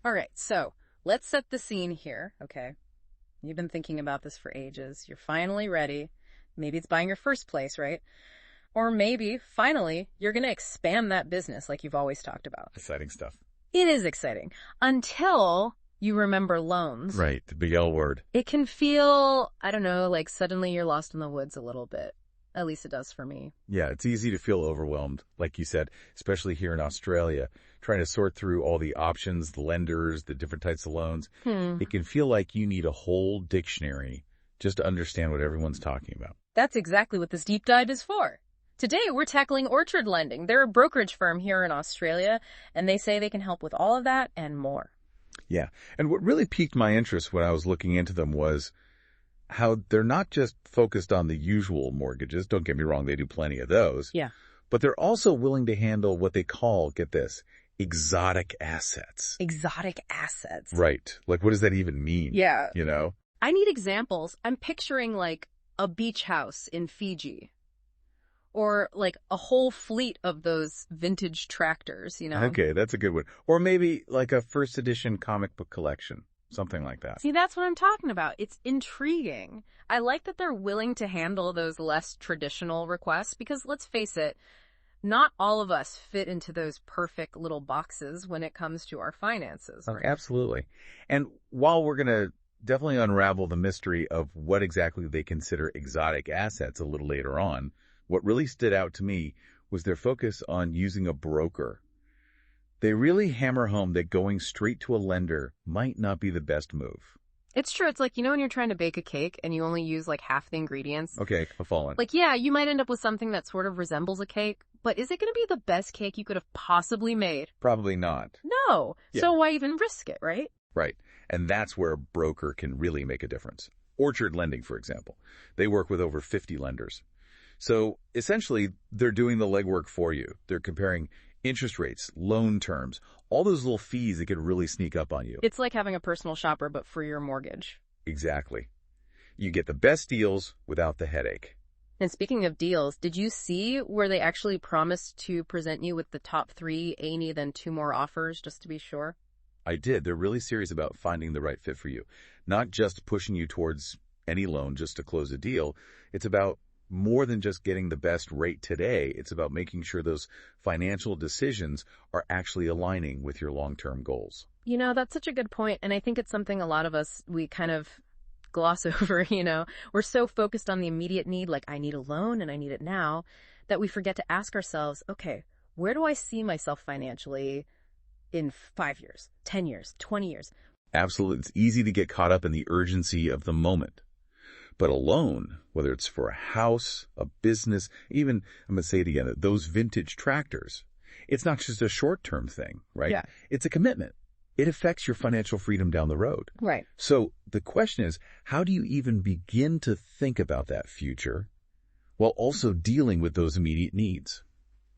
All right, so let's set the scene here, okay? You've been thinking about this for ages. You're finally ready. Maybe it's buying your first place, right? Or maybe, finally, you're going to expand that business like you've always talked about. Exciting stuff. It is exciting. Until you remember loans. Right, the big L word. It can feel, I don't know, like suddenly you're lost in the woods a little bit. At least it does for me. Yeah, it's easy to feel overwhelmed, like you said, especially here in Australia, trying to sort through all the options, the lenders, the different types of loans. It can feel like you need a whole dictionary just to understand what everyone's talking about. That's exactly what this deep dive is for. Today, we're tackling Orchard Lending. They're a brokerage firm here in Australia, and they say they can help with all of that and more. Yeah, and what really piqued my interest when I was looking into them was how they're not just focused on the usual mortgages. Don't get me wrong, they do plenty of those. Yeah. But they're also willing to handle what they call, get this, exotic assets. Exotic assets. Right. Like, what does that even mean? Yeah. You know? I need examples. I'm picturing like a beach house in Fiji. Or like a whole fleet of those vintage tractors, you know? Okay, that's a good one. Or maybe like a first edition comic book collection. Something like that. See, that's what I'm talking about. It's intriguing. I like that they're willing to handle those less traditional requests because, let's face it, not all of us fit into those perfect little boxes when it comes to our finances. Right? Absolutely. And while we're going to definitely unravel the mystery of what exactly they consider exotic assets a little later on, what really stood out to me was their focus on using a broker. They really hammer home that going straight to a lender might not be the best move. It's true. It's like, you know, when you're trying to bake a cake and you only use like half the ingredients. Okay, I've fallen. Like, yeah, you might end up with something that sort of resembles a cake, but is it going to be the best cake you could have possibly made? Probably not. No. Yeah. So why even risk it, right? Right. And that's where a broker can really make a difference. Orchard Lending, for example. They work with over 50 lenders. So essentially, they're doing the legwork for you. They're comparing interest rates, loan terms, all those little fees that could really sneak up on you. It's like having a personal shopper, but for your mortgage. Exactly. You get the best deals without the headache. And speaking of deals, did you see where they actually promised to present you with the top 3 any then 2 more offers, just to be sure? I did. They're really serious about finding the right fit for you. Not just pushing you towards any loan just to close a deal. It's about more than just getting the best rate today. It's about making sure those financial decisions are actually aligning with your long-term goals. You know, that's such a good point. And I think it's something a lot of us, we kind of gloss over, you know. We're so focused on the immediate need, like I need a loan and I need it now, that we forget to ask ourselves, okay, where do I see myself financially in 5 years, 10 years, 20 years? Absolutely. It's easy to get caught up in the urgency of the moment. But a loan, whether it's for a house, a business, even, I'm going to say it again, those vintage tractors, it's not just a short-term thing, right? Yeah. It's a commitment. It affects your financial freedom down the road. Right. So the question is, how do you even begin to think about that future while also dealing with those immediate needs?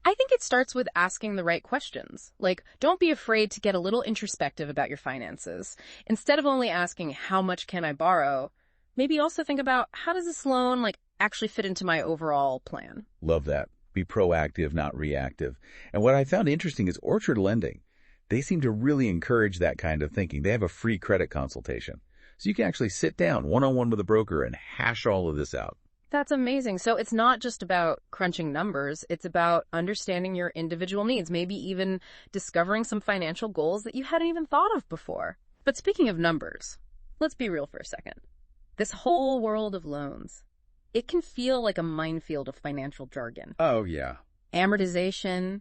I think it starts with asking the right questions. Like, don't be afraid to get a little introspective about your finances. Instead of only asking, how much can I borrow? Maybe also think about, how does this loan actually fit into my overall plan? Love that. Be proactive, not reactive. And what I found interesting is Orchard Lending. They seem to really encourage that kind of thinking. They have a free credit consultation. So you can actually sit down one-on-one with a broker and hash all of this out. That's amazing. So it's not just about crunching numbers. It's about understanding your individual needs, maybe even discovering some financial goals that you hadn't even thought of before. But speaking of numbers, let's be real for a second. This whole world of loans, it can feel like a minefield of financial jargon. Oh, yeah. Amortization,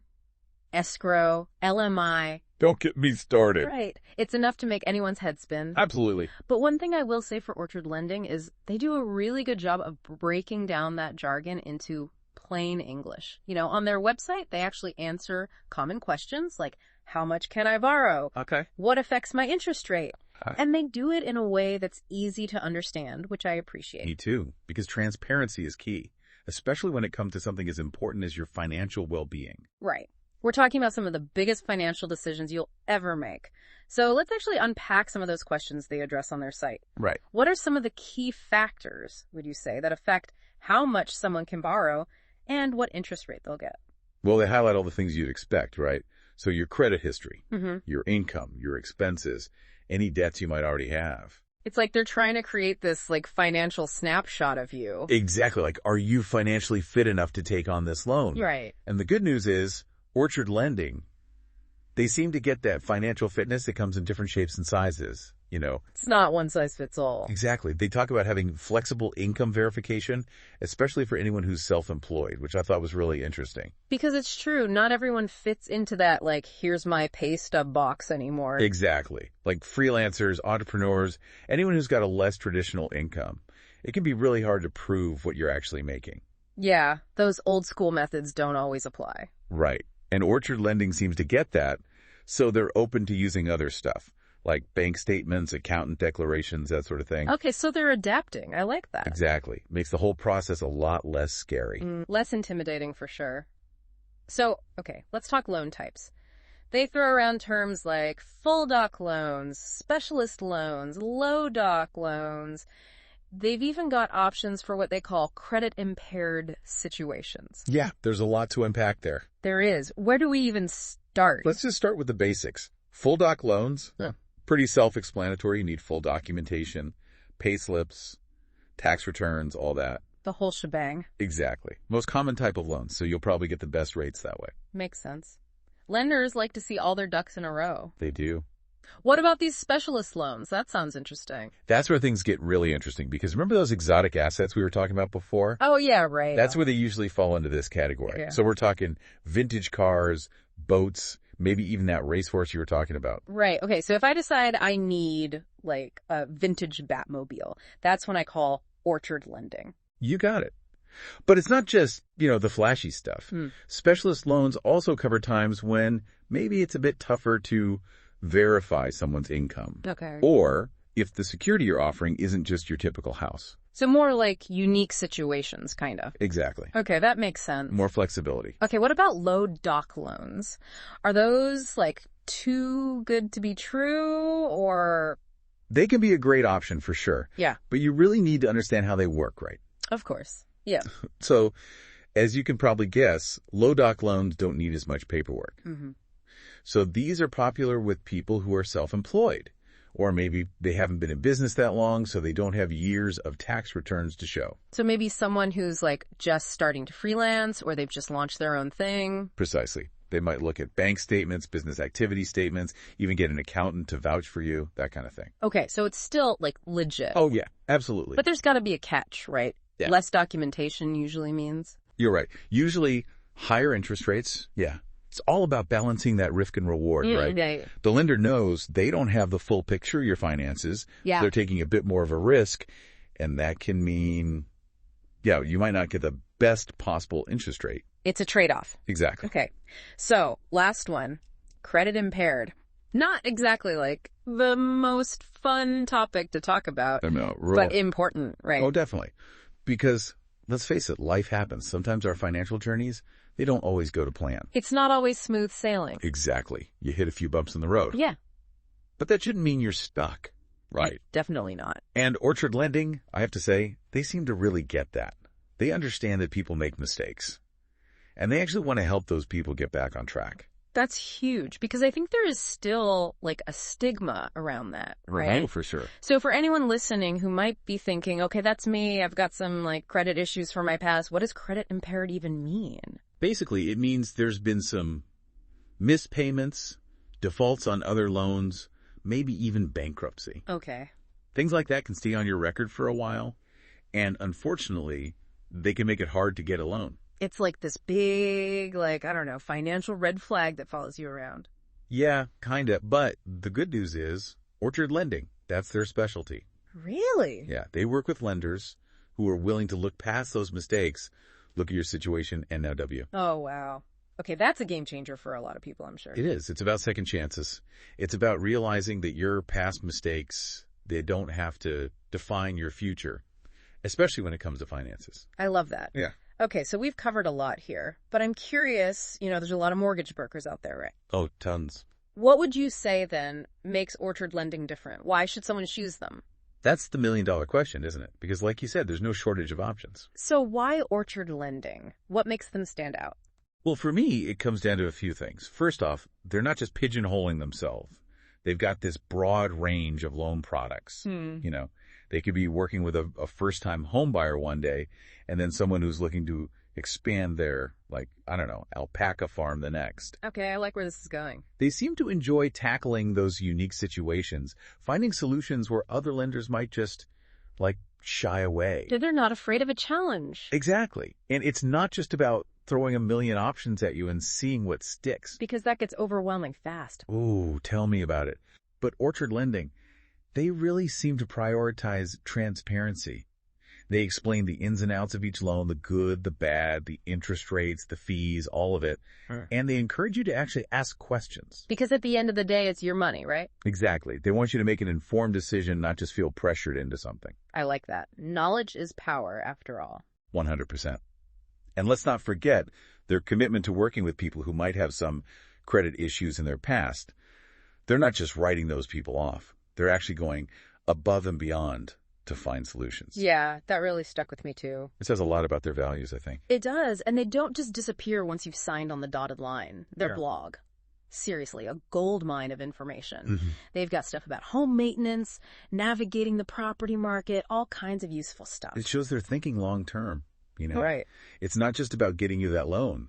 escrow, LMI. Don't get me started. Right. It's enough to make anyone's head spin. Absolutely. But one thing I will say for Orchard Lending is they do a really good job of breaking down that jargon into plain English. You know, on their website, they actually answer common questions like, how much can I borrow? Okay. What affects my interest rate? And they do it in a way that's easy to understand, which I appreciate. Me too, because transparency is key, especially when it comes to something as important as your financial well-being. Right. We're talking about some of the biggest financial decisions you'll ever make. So let's actually unpack some of those questions they address on their site. Right. What are some of the key factors, would you say, that affect how much someone can borrow and what interest rate they'll get? Well, they highlight all the things you'd expect, right? So your credit history, Mm-hmm. your income, your expenses, any debts you might already have. It's like they're trying to create this like financial snapshot of you. Exactly. Like, are you financially fit enough to take on this loan? Right. And the good news is, Orchard Lending, they seem to get that financial fitness that comes in different shapes and sizes, you know. It's not one size fits all. Exactly. They talk about having flexible income verification, especially for anyone who's self-employed, which I thought was really interesting. Because it's true, not everyone fits into that, like, here's my pay stub box anymore. Exactly. Like freelancers, entrepreneurs, anyone who's got a less traditional income. It can be really hard to prove what you're actually making. Yeah, those old school methods don't always apply. Right. And Orchard Lending seems to get that, so they're open to using other stuff, like bank statements, accountant declarations, that sort of thing. Okay, so they're adapting. I like that. Exactly. Makes the whole process a lot less scary. Less intimidating for sure. So, okay, let's talk loan types. They throw around terms like full doc loans, specialist loans, low doc loans. They've even got options for what they call credit-impaired situations. Yeah, there's a lot to unpack there. There is. Where do we even start? Let's just start with the basics. Full doc loans, pretty self-explanatory. You need full documentation, pay slips, tax returns, all that. The whole shebang. Exactly. Most common type of loans, so you'll probably get the best rates that way. Makes sense. Lenders like to see all their ducks in a row. They do. What about these specialist loans? That sounds interesting. That's where things get really interesting, because remember those exotic assets we were talking about before? Oh, yeah, right. That's where they usually fall into this category. Yeah. So we're talking vintage cars, boats, maybe even that racehorse you were talking about. Right. Okay, so if I decide I need, like, a vintage Batmobile, that's when I call Orchard Lending. You got it. But it's not just, the flashy stuff. Specialist loans also cover times when maybe it's a bit tougher to verify someone's income. Okay. Or if the security you're offering isn't just your typical house. So more like unique situations, kind of. Exactly. Okay, that makes sense. More flexibility. Okay, what about low doc loans? Are those, like, too good to be true, or? They can be a great option for sure. Yeah. But you really need to understand how they work, right? Of course. Yeah. So, as you can probably guess, low doc loans don't need as much paperwork. Mm-hmm. So these are popular with people who are self-employed, or maybe they haven't been in business that long, so they don't have years of tax returns to show. So maybe someone who's, like, just starting to freelance, or they've just launched their own thing. Precisely. They might look at bank statements, business activity statements, even get an accountant to vouch for you, that kind of thing. Okay, so it's still, like, legit. Oh, yeah, absolutely. But there's got to be a catch, right? Yeah. Less documentation usually means. You're right. Usually higher interest rates, yeah. It's all about balancing that risk and reward, right? Yeah. The lender knows they don't have the full picture of your finances. Yeah. They're taking a bit more of a risk, and that can mean, you might not get the best possible interest rate. It's a trade-off. Exactly. Okay. So, last one. Credit impaired. Not exactly, like, the most fun topic to talk about, but important, right? Oh, definitely. Because, let's face it, life happens. Sometimes our financial journeys, they don't always go to plan. It's not always smooth sailing. Exactly. You hit a few bumps in the road. Yeah. But that shouldn't mean you're stuck. Right. Definitely not. And Orchard Lending, I have to say, they seem to really get that. They understand that people make mistakes. And they actually want to help those people get back on track. That's huge, because I think there is still, like, a stigma around that, right? Oh, for sure. So for anyone listening who might be thinking, okay, that's me, I've got some, like, credit issues from my past, what does credit impaired even mean? Basically, it means there's been some mispayments, defaults on other loans, maybe even bankruptcy. Okay. Things like that can stay on your record for a while, and unfortunately, they can make it hard to get a loan. It's like this big, like, I don't know, financial red flag that follows you around. Yeah, kinda. But the good news is, Orchard Lending, that's their specialty. Really? Yeah, they work with lenders who are willing to look past those mistakes, look at your situation, and now W. Oh, wow. Okay, that's a game changer for a lot of people, I'm sure. It is. It's about second chances. It's about realizing that your past mistakes, they don't have to define your future, especially when it comes to finances. I love that. Yeah. Okay, so we've covered a lot here, but I'm curious, there's a lot of mortgage brokers out there, right? Oh, tons. What would you say, then, makes Orchard Lending different? Why should someone choose them? That's the million-dollar question, isn't it? Because like you said, there's no shortage of options. So why Orchard Lending? What makes them stand out? Well, for me, it comes down to a few things. First off, they're not just pigeonholing themselves. They've got this broad range of loan products. You know, they could be working with a first-time home buyer one day and then someone who's looking to expand their, like, I don't know, alpaca farm the next. Okay, I like where this is going. They seem to enjoy tackling those unique situations, finding solutions where other lenders might just, like, shy away. They're not afraid of a challenge. Exactly. And it's not just about throwing a million options at you and seeing what sticks. Because that gets overwhelming fast. Ooh, tell me about it. But Orchard Lending, they really seem to prioritize transparency. They explain the ins and outs of each loan, the good, the bad, the interest rates, the fees, all of it. Sure. And they encourage you to actually ask questions. Because at the end of the day, it's your money, right? Exactly. They want you to make an informed decision, not just feel pressured into something. I like that. Knowledge is power, after all. 100%. And let's not forget their commitment to working with people who might have some credit issues in their past. They're not just writing those people off. They're actually going above and beyond to find solutions. Yeah, that really stuck with me too. It says a lot about their values, I think. It does, and they don't just disappear once you've signed on the dotted line. Their Sure. blog. Seriously, a gold mine of information. Mm-hmm. They've got stuff about home maintenance, navigating the property market, all kinds of useful stuff. It shows they're thinking long term, you know. Right. It's not just about getting you that loan.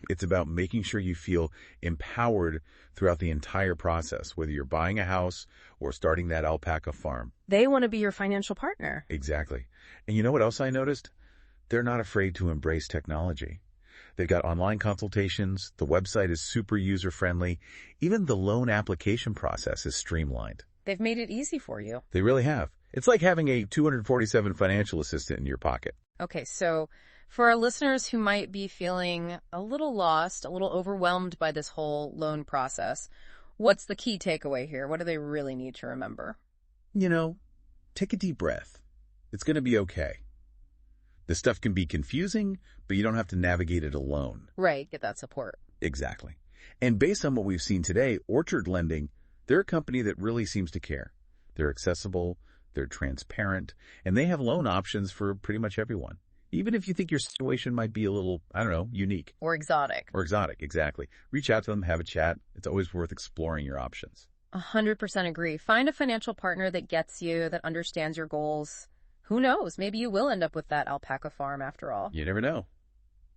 It's about making sure you feel empowered throughout the entire process, whether you're buying a house or starting that alpaca farm. They want to be your financial partner. Exactly. And you know what else I noticed? They're not afraid to embrace technology. They've got online consultations. The website is super user-friendly. Even the loan application process is streamlined. They've made it easy for you. They really have. It's like having a 247 financial assistant in your pocket. Okay, so for our listeners who might be feeling a little lost, a little overwhelmed by this whole loan process, what's the key takeaway here? What do they really need to remember? You know, take a deep breath. It's going to be okay. This stuff can be confusing, but you don't have to navigate it alone. Right, get that support. Exactly. And based on what we've seen today, Orchard Lending, they're a company that really seems to care. They're accessible, they're transparent, and they have loan options for pretty much everyone. Even if you think your situation might be a little, I don't know, unique. Or exotic. Or exotic, exactly. Reach out to them, have a chat. It's always worth exploring your options. 100% agree. Find a financial partner that gets you, that understands your goals. Who knows? Maybe you will end up with that alpaca farm after all. You never know.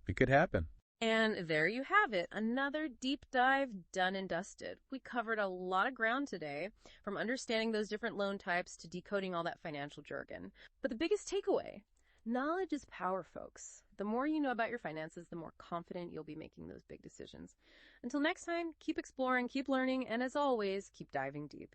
It could happen. And there you have it. Another deep dive done and dusted. We covered a lot of ground today, from understanding those different loan types to decoding all that financial jargon. But the biggest takeaway, knowledge is power, folks. The more you know about your finances, the more confident you'll be making those big decisions. Until next time, keep exploring, keep learning, and as always, keep diving deep.